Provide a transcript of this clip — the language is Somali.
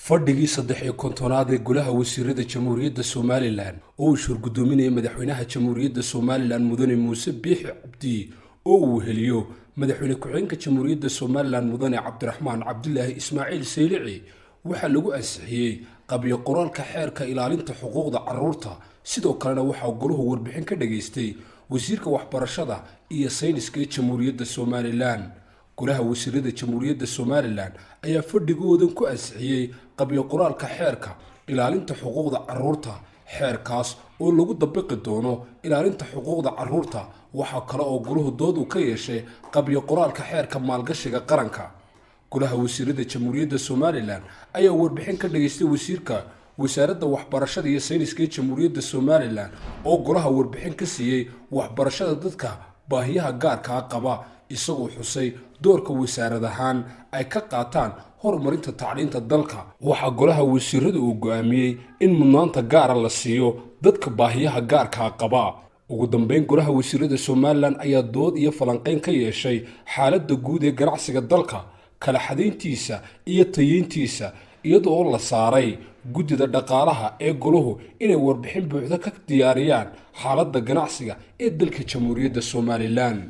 fadhigii 13 ee golaha wasiirada Jamhuuriyadda Somaliland oo uu shirgudoominayay madaxweynaha Jamhuuriyadda Somaliland Mudane Muuse Biixi Cabdi oo uu heliyo madaxweyne ku-xigeenka Jamhuuriyadda Somaliland Mudane Cabdiraxmaan Cabdilaahi Ismaaciil Saylici waxa lagu ansixiyay qabyo qoraalka xeerka ilaalinta xuquuqda carruurta sidoo kalena waxa uu goluhu warbixin ka dhageystay wasiirka waxbarashada iyo sayniska ee Jamhuuriyadda Somaliland golaha wasiirada Jamhuuriyadda Somaliland ayaa fadhigoodan ku ansixiyay qabyo qoraalka xeerka ilaalinta xuquuqda carruurta xeerkaas oo lagu dabaqi doono ilaalinta xuquuqda carruurta waxa kale oo goluhu dood u ka yeeshay qabyo qoraalka xeerka maalgashiga qaranka golaha wasiirada Jamhuuriyadda Somaliland ayaa warbixin ka dhageystay wasiirka wasaaradda waxbarashada iyo sayniska ee Jamhuuriyadda Somaliland oo golaha warbixin ka siiyay waxbarashada dadka baahiyaha gaarka ah qaba isagoo xusay doorka wasaaradahan ay ka qaataan horumarinta tacliinta dalka waxa golaha wasiiradu uu go'aamiyay in mudnaanta gaar la siiyo dadka baahiyaha gaarka qaba ugu dambeyn golaha wasiirada Somaliland ayaa dood iyo falanqeyn ka yeeshay xaaladda guud ee ganacsiga dalka kala xadeyntiisa iyo tayeyntiisa iyadoo la saaray guddida dhaqaalaha ee goluhu inay warbixin buuxda ka diyaariyaan xaaladda ganacsiga ee dalka Jamhuuriyadda Somaliland